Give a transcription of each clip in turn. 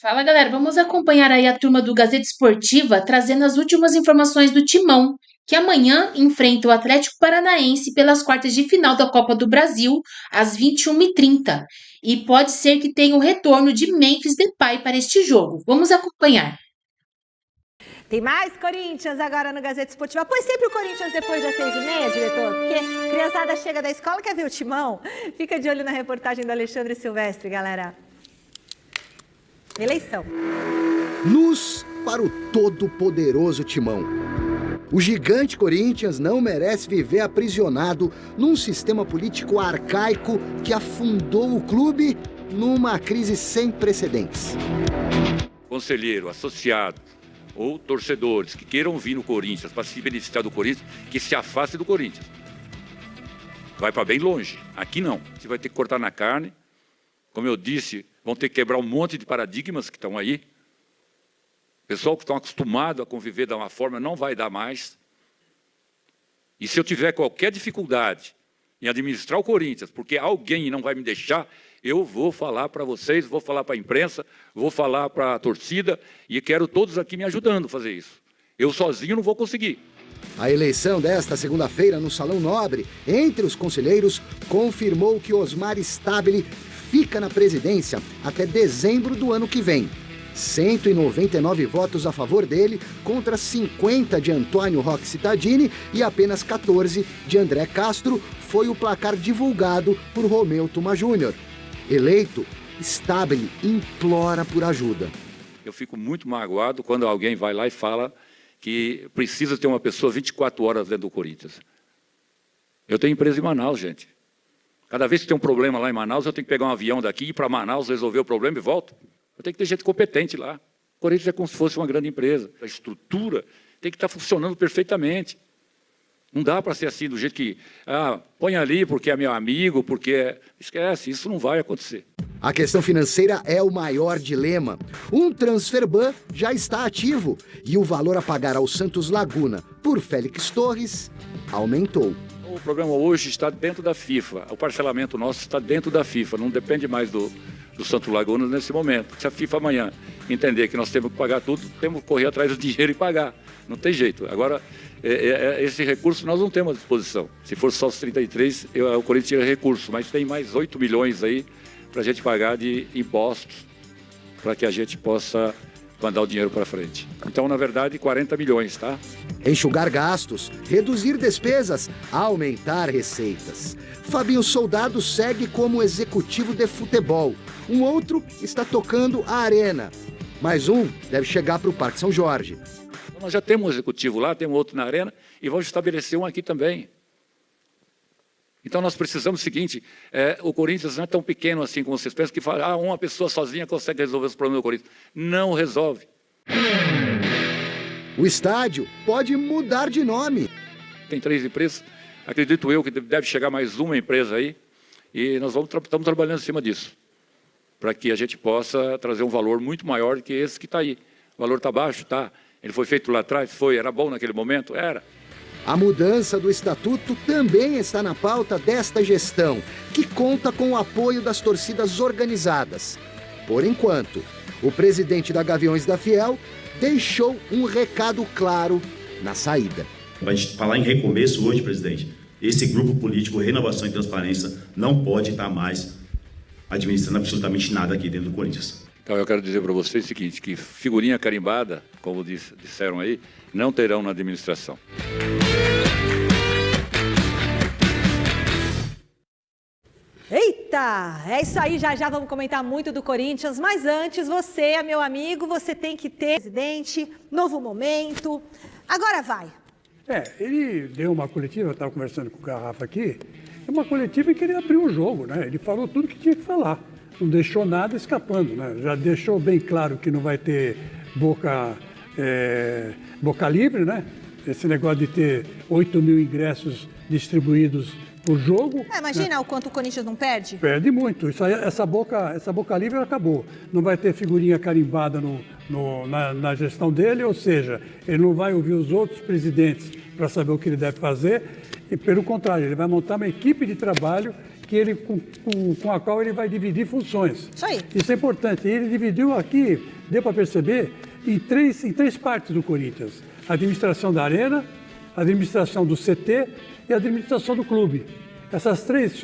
Fala galera, vamos acompanhar aí a turma do Gazeta Esportiva trazendo as últimas informações do Timão, que amanhã enfrenta o Atlético Paranaense pelas quartas de final da Copa do Brasil, às 21h30. E pode ser que tenha o retorno de Memphis Depay para este jogo. Vamos acompanhar. Tem mais Corinthians agora no Gazeta Esportiva. Põe sempre o Corinthians depois das 6h30, diretor, porque a criançada chega da escola e quer ver o Timão. Fica de olho na reportagem do Alexandre Silvestre, galera. Eleição. Luz para o todo-poderoso Timão. O gigante Corinthians não merece viver aprisionado num sistema político arcaico que afundou o clube numa crise sem precedentes. Conselheiro, associado ou torcedores que queiram vir no Corinthians para se beneficiar do Corinthians, que se afaste do Corinthians. Vai para bem longe. Aqui não. Você vai ter que cortar na carne. Como eu disse, vão ter que quebrar um monte de paradigmas que estão aí. O pessoal que estão acostumado a conviver de uma forma não vai dar mais. E se eu tiver qualquer dificuldade em administrar o Corinthians, porque alguém não vai me deixar, eu vou falar para vocês, vou falar para a imprensa, vou falar para a torcida e quero todos aqui me ajudando a fazer isso. Eu sozinho não vou conseguir. A eleição desta segunda-feira no Salão Nobre, entre os conselheiros, confirmou que Osmar Stabile fica na presidência até dezembro do ano que vem. 199 votos a favor dele contra 50 de Antônio Roque Cittadini e apenas 14 de André Castro foi o placar divulgado por Romeu Tuma Júnior. Eleito, Stabile implora por ajuda. Eu fico muito magoado quando alguém vai lá e fala que precisa ter uma pessoa 24 horas dentro do Corinthians. Eu tenho empresa em Manaus, gente. Cada vez que tem um problema lá em Manaus, eu tenho que pegar um avião daqui, ir para Manaus, resolver o problema e volto. Eu tenho que ter gente competente lá. O Corinthians é como se fosse uma grande empresa. A estrutura tem que estar funcionando perfeitamente. Não dá para ser assim, do jeito que, põe ali porque é meu amigo, porque... Esquece, isso não vai acontecer. A questão financeira é o maior dilema. Um transferban já está ativo e o valor a pagar ao Santos Laguna por Félix Torres aumentou. O problema hoje está dentro da FIFA. O parcelamento nosso está dentro da FIFA, não depende mais do Santos Laguna nesse momento. Se a FIFA amanhã entender que nós temos que pagar tudo, temos que correr atrás do dinheiro e pagar. Não tem jeito. Agora, esse recurso nós não temos à disposição. Se for só os 33, o Corinthians tira recurso, mas tem mais 8 milhões aí para a gente pagar de impostos, para que a gente possa mandar o dinheiro para frente. Então, na verdade, 40 milhões, tá? Enxugar gastos, reduzir despesas, aumentar receitas. Fabinho Soldado segue como executivo de futebol. Um outro está tocando a arena. Mais um deve chegar para o Parque São Jorge. Nós já temos um executivo lá, temos outro na arena e vamos estabelecer um aqui também. Então nós precisamos do seguinte, o Corinthians não é tão pequeno assim como vocês pensam, que fala, uma pessoa sozinha consegue resolver os problemas do Corinthians. Não resolve. O estádio pode mudar de nome. Tem 3 empresas, acredito eu que deve chegar mais uma empresa aí, e nós estamos trabalhando em cima disso, para que a gente possa trazer um valor muito maior do que esse que está aí. O valor está baixo, tá? Ele foi feito lá atrás, era bom naquele momento? Era. A mudança do estatuto também está na pauta desta gestão, que conta com o apoio das torcidas organizadas. Por enquanto, o presidente da Gaviões da Fiel deixou um recado claro na saída. Para a gente falar em recomeço hoje, presidente, esse grupo político Renovação e Transparência não pode estar mais administrando absolutamente nada aqui dentro do Corinthians. Então eu quero dizer para vocês o seguinte, que figurinha carimbada, como disseram aí, não terão na administração. Eita, é isso aí, já vamos comentar muito do Corinthians, mas antes você, meu amigo, você tem que ter presidente, novo momento, agora vai. Ele deu uma coletiva, eu estava conversando com o Garrafa aqui, uma coletiva em que ele abriu o jogo, né? Ele falou tudo que tinha que falar, não deixou nada escapando, né? Já deixou bem claro que não vai ter boca livre, né? Esse negócio de ter 8 mil ingressos distribuídos por jogo. Imagina o quanto o Corinthians não perde? Perde muito. Isso aí, essa boca livre acabou. Não vai ter figurinha carimbada na gestão dele, ou seja, ele não vai ouvir os outros presidentes para saber o que ele deve fazer. E, pelo contrário, ele vai montar uma equipe de trabalho que ele, com a qual ele vai dividir funções. Isso aí. Isso é importante. Ele dividiu aqui, deu para perceber, em três partes do Corinthians. A administração da Arena, a administração do CT e a administração do clube.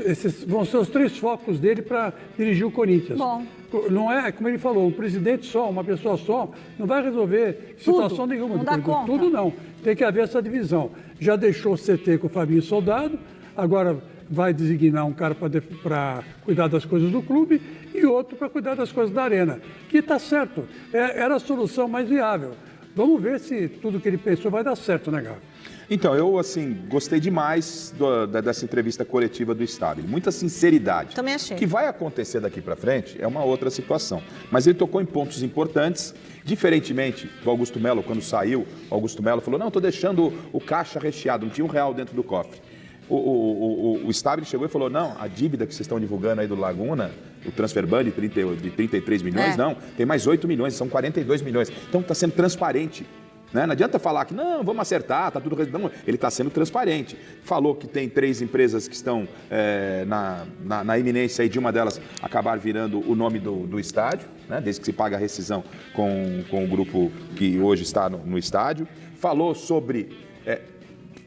Esses vão ser os 3 focos dele para dirigir o Corinthians. Bom. Não é, como ele falou, um presidente só, uma pessoa só, não vai resolver situação nenhuma. Não dá conta. Tudo não. Tem que haver essa divisão. Já deixou o CT com o Fabinho Soldado, agora vai designar um cara para cuidar das coisas do clube e outro para cuidar das coisas da Arena. Que está certo, era a solução mais viável. Vamos ver se tudo que ele pensou vai dar certo, né, Galo? Então, eu, assim, gostei demais dessa entrevista coletiva do Stabile. Muita sinceridade. Também achei. O que vai acontecer daqui para frente é uma outra situação. Mas ele tocou em pontos importantes. Diferentemente do Augusto Melo, quando saiu, o Augusto Melo falou, não, estou deixando o caixa recheado, não tinha R$1 dentro do cofre. O Stabile chegou e falou, não, a dívida que vocês estão divulgando aí do Laguna, o transfer ban de 33 milhões, não, tem mais 8 milhões, são 42 milhões. Então está sendo transparente. Né? Não adianta falar que não, vamos acertar, está tudo resolvido. Ele está sendo transparente. Falou que tem 3 empresas que estão na iminência aí de uma delas acabar virando o nome do estádio, né? Desde que se paga a rescisão com o grupo que hoje está no estádio. Falou sobre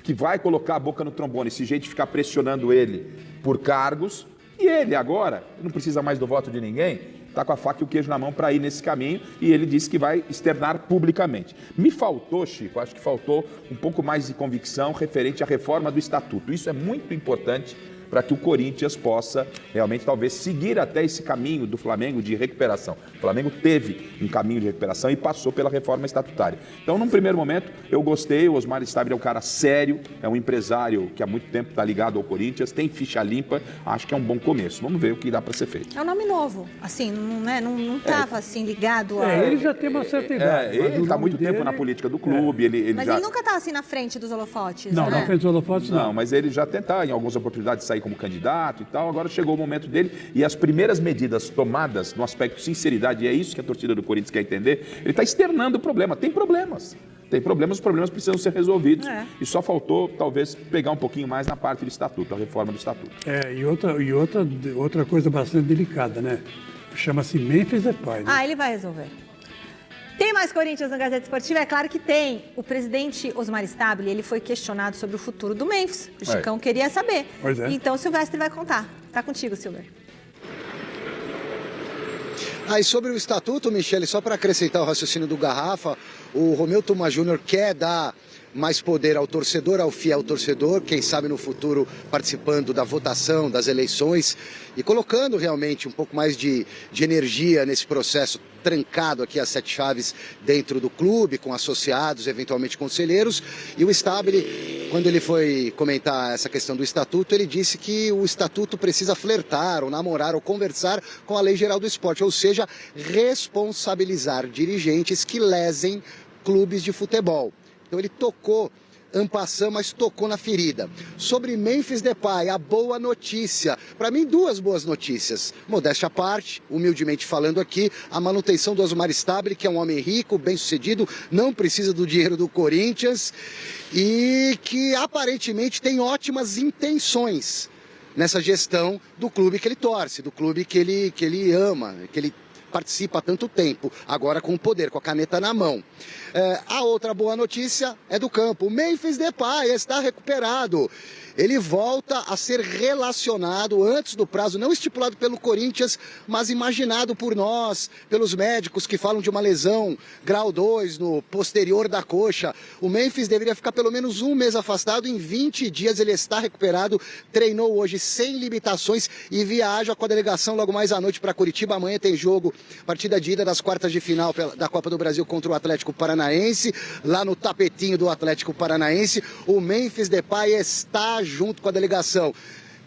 que vai colocar a boca no trombone, esse jeito de ficar pressionando ele por cargos. E ele agora, não precisa mais do voto de ninguém, está com a faca e o queijo na mão para ir nesse caminho e ele disse que vai externar publicamente. Me faltou, Chico, acho que faltou um pouco mais de convicção referente à reforma do Estatuto. Isso é muito importante para que o Corinthians possa realmente talvez seguir até esse caminho do Flamengo de recuperação. O Flamengo teve um caminho de recuperação e passou pela reforma estatutária. Então, num primeiro momento, eu gostei, o Osmar Stabile é um cara sério, é um empresário que há muito tempo está ligado ao Corinthians, tem ficha limpa, acho que é um bom começo. Vamos ver o que dá para ser feito. É um nome novo, assim, não estava assim ligado a... Ele já tem uma certa idade. Ele está há muito tempo na política do clube. Mas ele nunca estava assim na frente dos holofotes, Não, né? na frente dos holofotes não. Não, mas ele já tenta em algumas oportunidades sair como candidato e tal, agora chegou o momento dele e as primeiras medidas tomadas no aspecto de sinceridade, e é isso que a torcida do Corinthians quer entender, ele está externando o problema. Tem problemas, os problemas precisam ser resolvidos e só faltou talvez pegar um pouquinho mais na parte do Estatuto, a reforma do Estatuto. E outra coisa bastante delicada, né? Chama-se Memphis Depay. Né? Ah, ele vai resolver. Tem mais Corinthians na Gazeta Esportiva? É claro que tem. O presidente Osmar Stabile, ele foi questionado sobre o futuro do Memphis. O Chicão queria saber. Pois é. Então o Silvestre vai contar. Tá contigo, Silver. E sobre o Estatuto, Michele, só para acrescentar o raciocínio do Garrafa, o Romeu Tuma Júnior quer dar mais poder ao torcedor, ao fiel torcedor, quem sabe no futuro participando da votação, das eleições e colocando realmente um pouco mais de energia nesse processo trancado aqui às 7 chaves dentro do clube, com associados, eventualmente conselheiros. E o Stabile, quando ele foi comentar essa questão do Estatuto, ele disse que o Estatuto precisa flertar, ou namorar, ou conversar com a Lei Geral do Esporte, ou seja, responsabilizar dirigentes que lesem clubes de futebol. Então ele tocou en passant, mas tocou na ferida. Sobre Memphis Depay, a boa notícia. Para mim, 2 boas notícias. Modéstia à parte, humildemente falando aqui, a manutenção do Osmar Stabile, que é um homem rico, bem-sucedido, não precisa do dinheiro do Corinthians e que aparentemente tem ótimas intenções nessa gestão do clube que ele torce, do clube que ele ama, que ele participa há tanto tempo, agora com o poder, com a caneta na mão. A outra boa notícia é do campo. O Memphis Depay está recuperado. Ele volta a ser relacionado antes do prazo, não estipulado pelo Corinthians, mas imaginado por nós, pelos médicos que falam de uma lesão grau 2 no posterior da coxa. O Memphis deveria ficar pelo menos 1 mês afastado, em 20 dias ele está recuperado, treinou hoje sem limitações e viaja com a delegação logo mais à noite para Curitiba. Amanhã tem jogo, partida de ida das quartas de final da Copa do Brasil contra o Atlético Paranaense, lá no tapetinho do Atlético Paranaense. O Memphis Depay está junto com a delegação.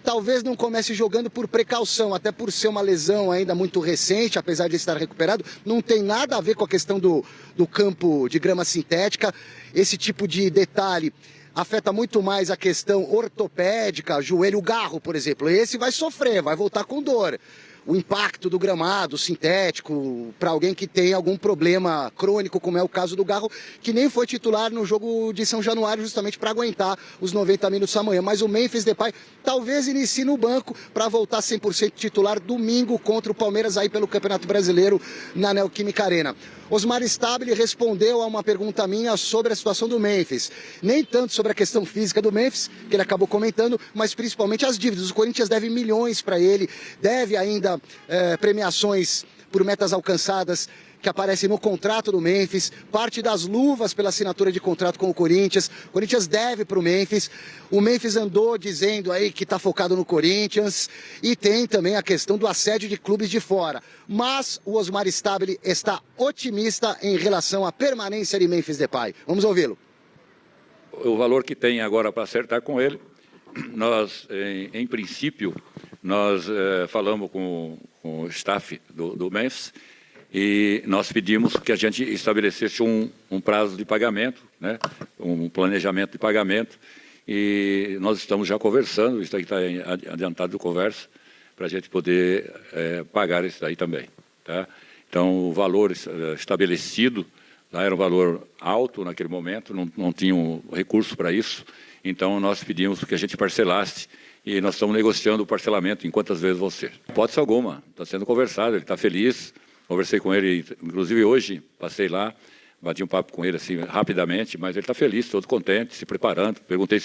Talvez não comece jogando por precaução, até por ser uma lesão ainda muito recente, apesar de estar recuperado. Não tem nada a ver com a questão do campo de grama sintética. Esse tipo de detalhe afeta muito mais a questão ortopédica, joelho, garro, por exemplo. Esse vai sofrer, vai voltar com dor. o impacto do gramado sintético para alguém que tem algum problema crônico, como é o caso do Garro, que nem foi titular no jogo de São Januário justamente para aguentar os 90 minutos amanhã. Mas o Memphis Depay talvez inicie no banco para voltar 100% titular domingo contra o Palmeiras aí pelo Campeonato Brasileiro na Neoquímica Arena. Osmar Stabile respondeu a uma pergunta minha sobre a situação do Memphis. Nem tanto sobre a questão física do Memphis, que ele acabou comentando, mas principalmente as dívidas. O Corinthians deve milhões para ele, deve ainda premiações por metas alcançadas que aparecem no contrato do Memphis, parte das luvas pela assinatura de contrato com o Corinthians. O Corinthians deve para o Memphis. O Memphis andou dizendo aí que está focado no Corinthians e tem também a questão do assédio de clubes de fora. Mas o Osmar Stabile está otimista em relação à permanência de Memphis Depay. Vamos ouvi-lo. O valor que tem agora para acertar com ele, nós, em princípio, nós falamos com o staff do Memphis, e nós pedimos que a gente estabelecesse um prazo de pagamento, né, um planejamento de pagamento, e nós estamos já conversando, isso aí está adiantado de conversa, para a gente poder pagar isso daí também. Tá? Então, o valor estabelecido lá era um valor alto naquele momento, não tinha um recurso para isso, então nós pedimos que a gente parcelasse, e nós estamos negociando o parcelamento em quantas vezes vão ser. Hipótese alguma, está sendo conversado, ele está feliz. Conversei com ele, inclusive hoje, passei lá, bati um papo com ele assim rapidamente, mas ele está feliz, todo contente, se preparando. Perguntei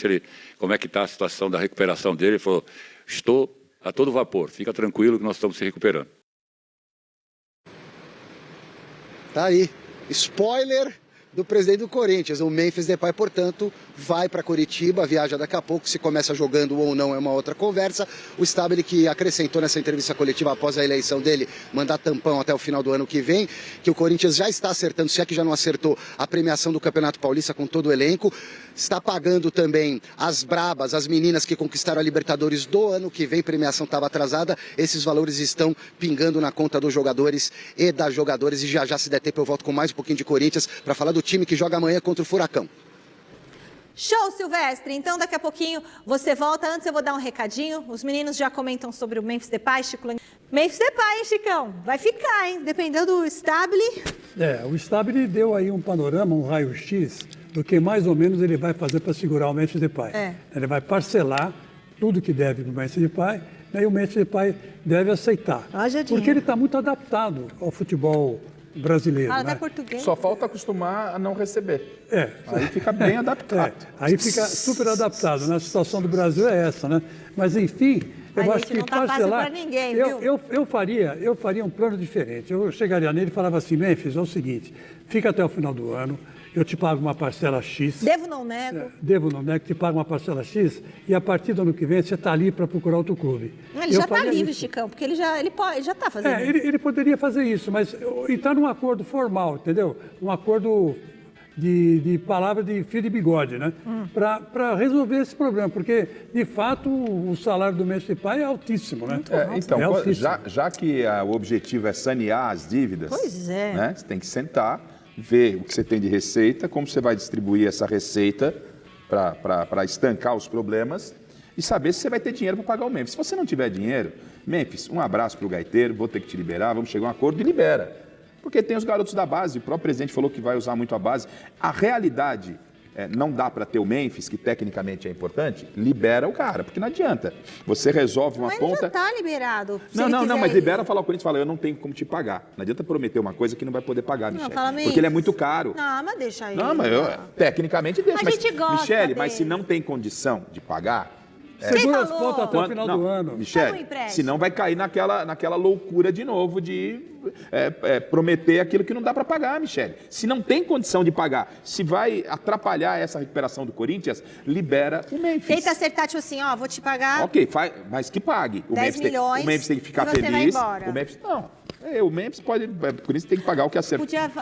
como é que está a situação da recuperação dele. Ele falou, estou a todo vapor, fica tranquilo que nós estamos se recuperando. Tá aí, spoiler do presidente do Corinthians. O Memphis Depay, portanto, vai para Curitiba, viaja daqui a pouco. Se começa jogando ou não é uma outra conversa. O Stabile, que acrescentou nessa entrevista coletiva após a eleição dele, mandar tampão até o final do ano que vem, que o Corinthians já está acertando, se é que já não acertou, a premiação do Campeonato Paulista com todo o elenco. Está pagando também as brabas, as meninas que conquistaram a Libertadores do ano que vem. Premiação estava atrasada. Esses valores estão pingando na conta dos jogadores e das jogadoras. E já se der tempo eu volto com mais um pouquinho de Corinthians para falar do time que joga amanhã contra o Furacão. Show, Silvestre! Então, daqui a pouquinho você volta. Antes eu vou dar um recadinho. Os meninos já comentam sobre o Memphis Depay, Chico. Memphis Depay, hein, Chicão? Vai ficar, hein? Dependendo do Stabile. O Stabile deu aí um panorama, um raio-x do que mais ou menos ele vai fazer para segurar o Memphis Depay. Ele vai parcelar tudo que deve para o Memphis Depay, e o Memphis Depay deve aceitar. Porque ele está muito adaptado ao futebol brasileiro. Até português. Só falta acostumar a não receber. Aí fica bem adaptado. Aí fica super adaptado. A situação do Brasil é essa, né? Mas, enfim, eu acho que não tá parcelar... fácil pra ninguém, viu? Eu faria um plano diferente. Eu chegaria nele e falava assim, Memphis, é o seguinte, fica até o final do ano, eu te pago uma parcela X. Devo, não nego. Devo, não nego, te pago uma parcela X e a partir do ano que vem você está ali para procurar outro clube. Ele já está livre, Chicão, porque ele já está fazendo isso. Ele poderia fazer isso, mas entrar num acordo formal, entendeu? Um acordo de palavra de fio de bigode, né? Para resolver esse problema, porque, de fato, o salário do Memphis Depay é altíssimo, né? Então, altíssimo. já que o objetivo é sanear as dívidas, pois é. Né? Você tem que sentar, ver o que você tem de receita, como você vai distribuir essa receita para estancar os problemas e saber se você vai ter dinheiro para pagar o Memphis. Se você não tiver dinheiro, Memphis, um abraço para o Gaiteiro, vou ter que te liberar, vamos chegar a um acordo e libera. Porque tem os garotos da base, o próprio presidente falou que vai usar muito a base. A realidade, não dá para ter o Memphis, que tecnicamente é importante, libera o cara, porque não adianta. Você resolve uma ponta... Mas já está liberado. Não, mas libera, falar o Corinthians, fala, eu não tenho como te pagar. Não adianta prometer uma coisa que não vai poder pagar, Michele. Porque ele é muito caro. Não, mas deixa aí. Não, mas tecnicamente deixa. A gente gosta Michele, dele. mas se não tem condição de pagar... Segura as pontas até o final do ano. Michele, senão vai cair naquela loucura de novo de prometer aquilo que não dá para pagar, Michele. Se não tem condição de pagar, se vai atrapalhar essa recuperação do Corinthians, libera o Memphis. Tenta acertar, tipo assim, ó, vou te pagar... Ok, mas que pague. 10 milhões, o Memphis tem que ficar e você feliz. vai embora. O Memphis, não. O Memphis pode... O Corinthians tem que pagar o que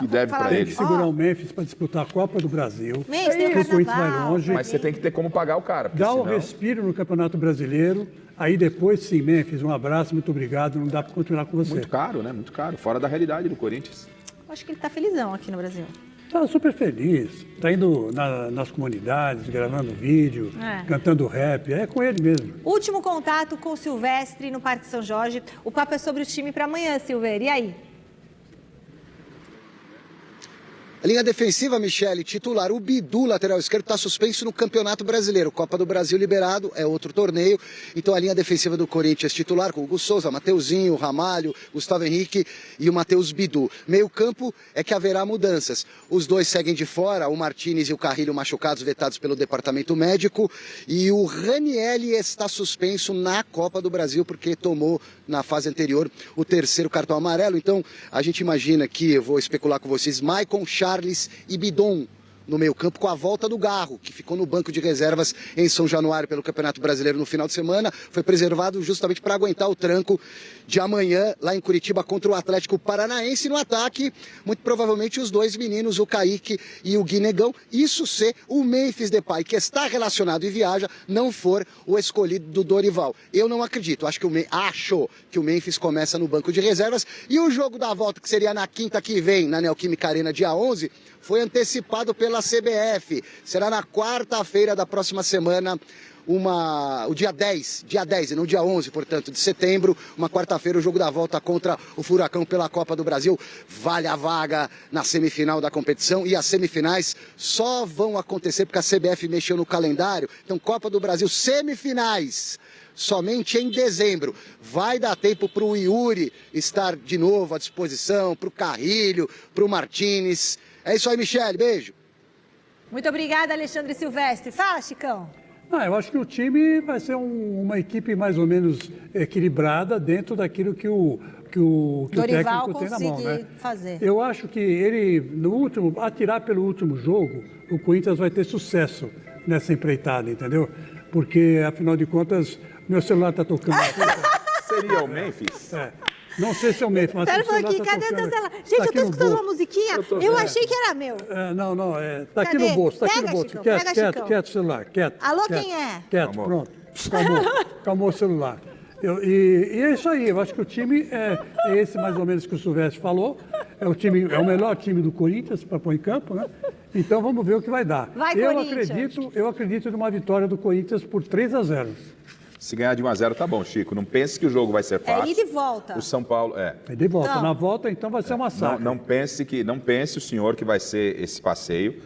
deve para Tem ele. que segurar o Memphis para disputar a Copa do Brasil. Memphis tem o Corinthians carnaval. vai longe. Mas você tem que ter como pagar o cara. Dá um senão... respiro no Campeonato Brasileiro. Aí depois, sim, Memphis, um abraço, muito obrigado. Não dá para continuar com você. Muito caro, né? Muito caro. Fora da realidade do Corinthians. Acho que ele está felizão aqui no Brasil. Tá super feliz, tá indo nas comunidades, gravando vídeo, cantando rap, é com ele mesmo. Último contato com o Silvestre no Parque São Jorge. O papo é sobre o time para amanhã, Silveira. E aí? A linha defensiva, Michele, titular. O Bidu, lateral esquerdo, está suspenso no Campeonato Brasileiro. Copa do Brasil liberado, é outro torneio. Então a linha defensiva do Corinthians titular com o Hugo Souza, Mateuzinho, Ramalho, Gustavo Henrique e o Matheus Bidu. Meio campo é que haverá mudanças. Os dois seguem de fora, o Martínez e o Carrilho machucados, vetados pelo departamento médico. E o Ranielli está suspenso na Copa do Brasil porque tomou na fase anterior o terceiro cartão amarelo. Então a gente imagina que, eu vou especular com vocês, Maicon, Charles e Bidon no meio-campo, com a volta do Garro, que ficou no banco de reservas em São Januário pelo Campeonato Brasileiro no final de semana, foi preservado justamente para aguentar o tranco de amanhã lá em Curitiba contra o Atlético Paranaense. No ataque, muito provavelmente os dois meninos, o Kaique e o Guinegão, isso se o Memphis Depay, que está relacionado e viaja, não for o escolhido do Dorival. Eu não acredito, acho que o Memphis começa no banco de reservas, e o jogo da volta, que seria na quinta que vem, na Neoquímica Arena, dia 11, foi antecipado pela CBF. Será na quarta-feira da próxima semana, o dia 10, e não dia 11, portanto, de setembro, uma quarta-feira, o jogo da volta contra o Furacão pela Copa do Brasil. Vale a vaga na semifinal da competição, e as semifinais só vão acontecer porque a CBF mexeu no calendário. Então, Copa do Brasil, semifinais, somente em dezembro. Vai dar tempo para o Yuri estar de novo à disposição, para o Carrilho, para o Martínez. É isso aí, Michele, beijo. Muito obrigada, Alexandre Silvestre. Fala, Chicão. Eu acho que o time vai ser uma equipe mais ou menos equilibrada dentro daquilo que o Dorival técnico tem na mão, né? fazer. Eu acho que ele, atirar pelo último jogo, o Corinthians vai ter sucesso nessa empreitada, entendeu? Porque, afinal de contas, meu celular está tocando. Seria o Memphis? Não sei se é o Memphis, mas Pera um pouquinho, cadê o teu celular? Gente, eu tô escutando uma musiquinha, eu achei que era meu. Tá aqui no bolso, tá aqui no bolso. Chicão, Quieto, celular, quieto. Alô, quieto, quem é? Quieto, pronto. Acalmou o celular. E é isso aí, eu acho que o time é esse mais ou menos que o Silvestre falou. É o melhor time do Corinthians para pôr em campo, né? Então vamos ver o que vai dar. Eu acredito numa vitória do Corinthians por 3-0. Se ganhar de 1-0 tá bom, Chico. Não pense que o jogo vai ser fácil. É ida e volta. O São Paulo É de volta. Não. Na volta, então, vai ser uma massacre. Não pense o senhor que vai ser esse passeio.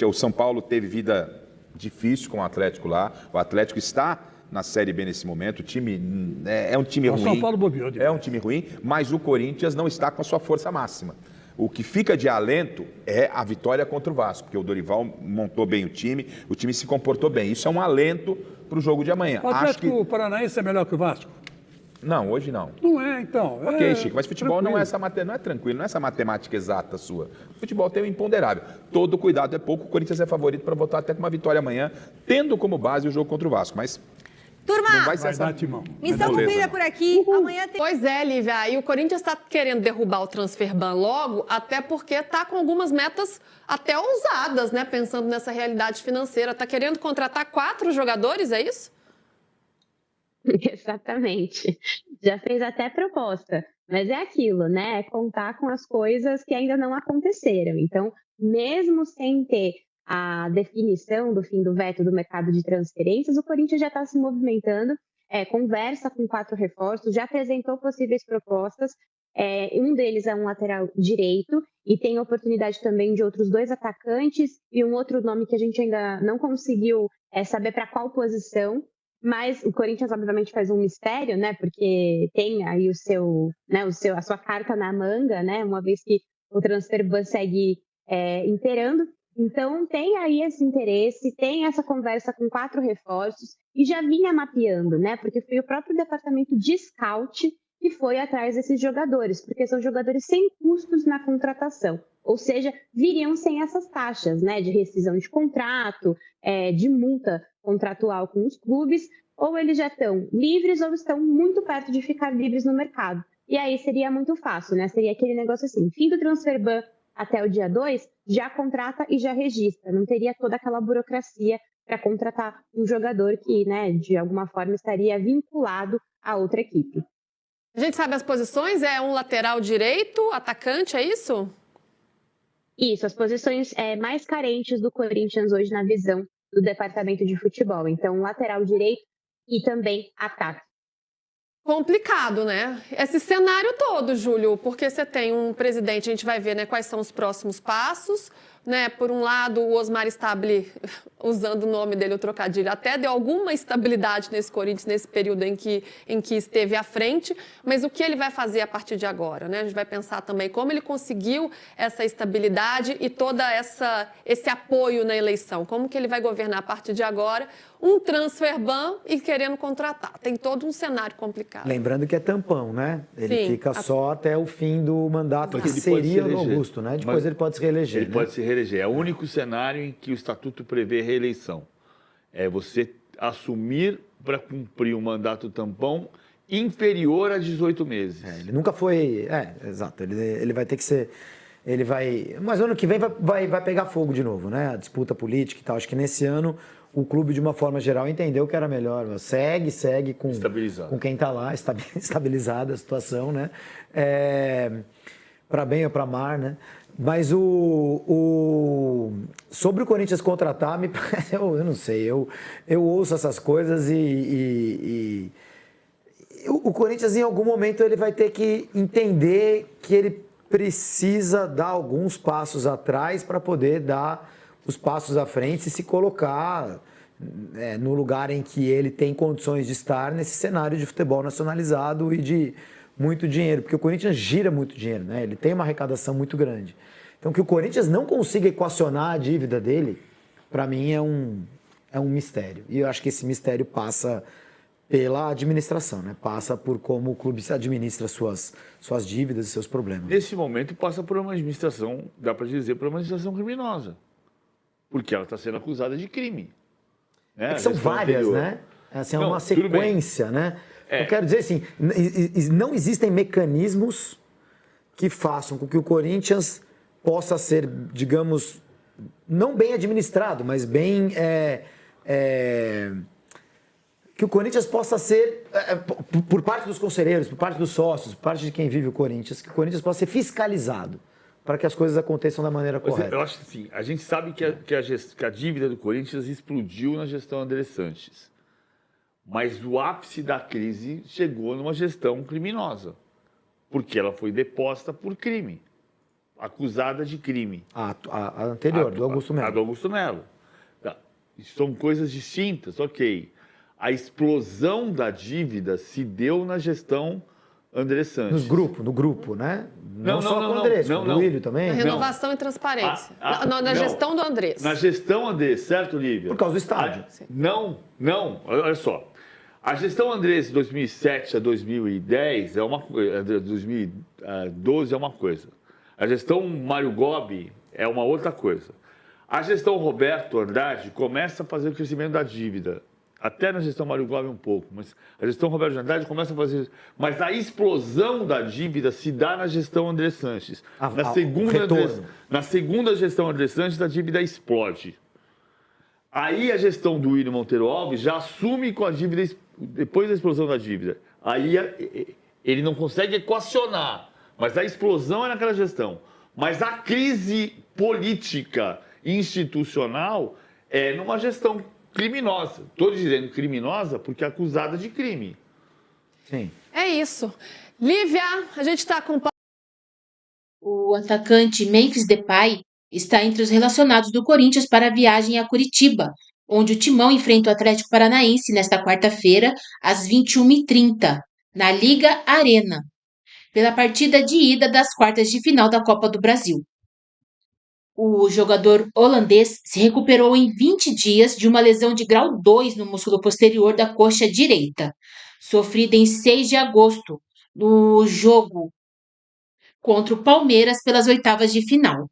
O São Paulo teve vida difícil com o Atlético lá. O Atlético está na Série B nesse momento. O time é um time ruim. O São Paulo bobeou. É um time ruim, mas o Corinthians não está com a sua força máxima. O que fica de alento é a vitória contra o Vasco, porque o Dorival montou bem o time se comportou bem. Isso é um alento para o jogo de amanhã. O Atlético Paranaense é melhor que o Vasco? Não, hoje não. Não é, então. Ok, Chico, mas futebol não é tranquilo, não é essa matemática exata sua. O futebol tem um imponderável. Todo cuidado é pouco, o Corinthians é favorito para botar até com uma vitória amanhã, tendo como base o jogo contra o Vasco, mas... Turma, não vai ser essa... missão cumprida por aqui. Amanhã tem... Pois é, Lívia, e o Corinthians está querendo derrubar o Transferban logo, até porque está com algumas metas até ousadas, né? Pensando nessa realidade financeira. Está querendo contratar 4 jogadores, é isso? Exatamente. Já fez até proposta. Mas é aquilo, né? É contar com as coisas que ainda não aconteceram. Então, mesmo sem ter a definição do fim do veto do mercado de transferências, o Corinthians já está se movimentando, conversa com 4 reforços, já apresentou possíveis propostas, um deles é um lateral direito e tem oportunidade também de outros 2 atacantes e um outro nome que a gente ainda não conseguiu saber para qual posição, mas o Corinthians obviamente faz um mistério, né, porque tem aí a sua carta na manga, né, uma vez que o Transferban segue inteirando. Então, tem aí esse interesse, tem essa conversa com 4 reforços e já vinha mapeando, né? Porque foi o próprio departamento de scout que foi atrás desses jogadores, porque são jogadores sem custos na contratação. Ou seja, viriam sem essas taxas, né? De rescisão de contrato, de multa contratual com os clubes, ou eles já estão livres ou estão muito perto de ficar livres no mercado. E aí seria muito fácil, né? Seria aquele negócio assim, fim do Transferban até o dia 2, já contrata e já registra. Não teria toda aquela burocracia para contratar um jogador que, né, de alguma forma estaria vinculado a outra equipe. A gente sabe as posições? É um lateral direito, atacante, é isso? Isso, as posições mais carentes do Corinthians hoje na visão do departamento de futebol. Então, lateral direito e também ataque. Complicado, né? Esse cenário todo, Júlio, porque você tem um presidente, a gente vai ver, né, quais são os próximos passos, né? Por um lado, o Osmar Stabile, usando o nome dele, o trocadilho, até deu alguma estabilidade nesse Corinthians, nesse período em que esteve à frente, mas o que ele vai fazer a partir de agora, né? A gente vai pensar também como ele conseguiu essa estabilidade e toda esse apoio na eleição, como que ele vai governar a partir de agora, um transfer ban e querendo contratar. Tem todo um cenário complicado. Lembrando que é tampão, né? Ele Sim, fica só até o fim do mandato, que Mas ele seria pode se no reeleger. Augusto, né? Depois Mas ele pode se reeleger. Ele né? pode se reeleger. É o único cenário em que o estatuto prevê reeleição. É você assumir para cumprir um mandato tampão inferior a 18 meses. Ele nunca foi. Exato. Ele vai ter que ser. Ele vai. Mas ano que vem vai pegar fogo de novo, né? A disputa política e tal. Acho que nesse ano o clube, de uma forma geral, entendeu que era melhor. Segue com quem está lá, estabilizada a situação, né? Para bem ou para mar, né? Mas sobre o Corinthians contratar, me parece, eu não sei, eu ouço essas coisas e o Corinthians, em algum momento, ele vai ter que entender que ele precisa dar alguns passos atrás para poder dar os passos à frente e se colocar no lugar em que ele tem condições de estar nesse cenário de futebol nacionalizado e de muito dinheiro, porque o Corinthians gira muito dinheiro, né? Ele tem uma arrecadação muito grande. Então, que o Corinthians não consiga equacionar a dívida dele, para mim é um mistério. E eu acho que esse mistério passa pela administração, né? Passa por como o clube se administra suas dívidas e seus problemas. Nesse momento, passa por uma administração, dá para dizer, por uma administração criminosa. Porque ela está sendo acusada de crime. Né? Que são várias, né? Assim, é uma sequência, né? Eu quero dizer assim, não existem mecanismos que façam com que o Corinthians possa ser, digamos, não bem administrado, mas bem... que o Corinthians possa ser, por parte dos conselheiros, por parte dos sócios, por parte de quem vive o Corinthians, que o Corinthians possa ser fiscalizado para que as coisas aconteçam da maneira correta. Eu acho que sim. A gente sabe que a dívida do Corinthians explodiu na gestão André Sanches. Mas o ápice da crise chegou numa gestão criminosa, porque ela foi deposta por crime, acusada de crime. A anterior, do Augusto Melo. A do Augusto Melo. Tá. São coisas distintas, ok. A explosão da dívida se deu na gestão André Sanches. No grupo, né? Não só com o Andrés, com o Duílio também. A renovação e transparência. Na gestão do Andrés. Na gestão Andrés, certo, Lívia? Por causa do estádio. Não, olha só. A gestão Andrés de 2007 a 2010 é uma coisa, 2012 é uma coisa. A gestão Mário Gobi é uma outra coisa. A gestão Roberto Andrade começa a fazer o crescimento da dívida. Até na gestão Mário Gobi um pouco, mas a gestão Roberto Andrade começa a fazer isso. Mas a explosão da dívida se dá na gestão André Sanches. Na segunda gestão André Sanches, a dívida explode. Aí a gestão do William Monteiro Alves já assume com a dívida, depois da explosão da dívida. Aí ele não consegue equacionar, mas a explosão é naquela gestão. Mas a crise política institucional é numa gestão criminosa. Estou dizendo criminosa porque é acusada de crime. Sim. É isso. Lívia, a gente está com... O atacante Memphis Depay está entre os relacionados do Corinthians para a viagem a Curitiba, onde o Timão enfrenta o Atlético Paranaense nesta quarta-feira, às 21h30, na Liga Arena, pela partida de ida das quartas de final da Copa do Brasil. O jogador holandês se recuperou em 20 dias de uma lesão de grau 2 no músculo posterior da coxa direita, sofrida em 6 de agosto, no jogo contra o Palmeiras pelas oitavas de final.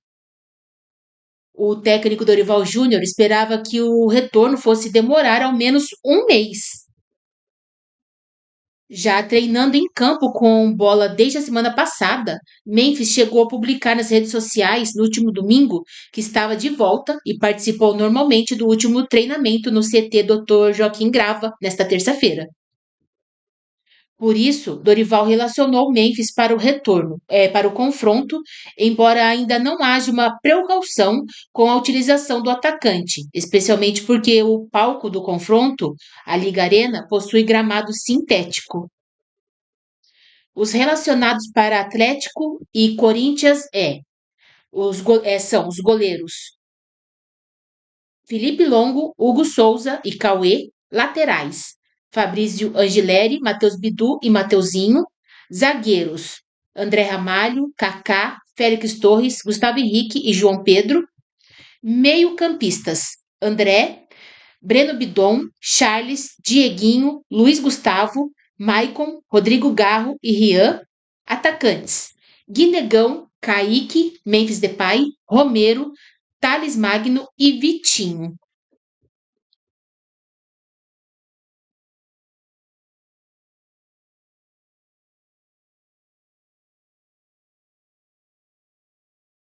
O técnico Dorival Júnior esperava que o retorno fosse demorar ao menos um mês. Já treinando em campo com bola desde a semana passada, Memphis chegou a publicar nas redes sociais no último domingo que estava de volta e participou normalmente do último treinamento no CT Dr. Joaquim Grava nesta terça-feira. Por isso, Dorival relacionou o Memphis para o retorno, para o confronto, embora ainda não haja uma precaução com a utilização do atacante, especialmente porque o palco do confronto, a Liga Arena, possui gramado sintético. Os relacionados para Atlético e Corinthians são os goleiros Felipe Longo, Hugo Souza e Cauê, laterais Fabrício Angileri, Matheus Bidu e Mateuzinho, zagueiros André Ramalho, Kaká, Félix Torres, Gustavo Henrique e João Pedro, meio-campistas André, Breno Bidon, Charles, Dieguinho, Luiz Gustavo, Maicon, Rodrigo Garro e Rian, atacantes Guinegão, Kaique, Memphis Depay, Romero, Thales Magno e Vitinho.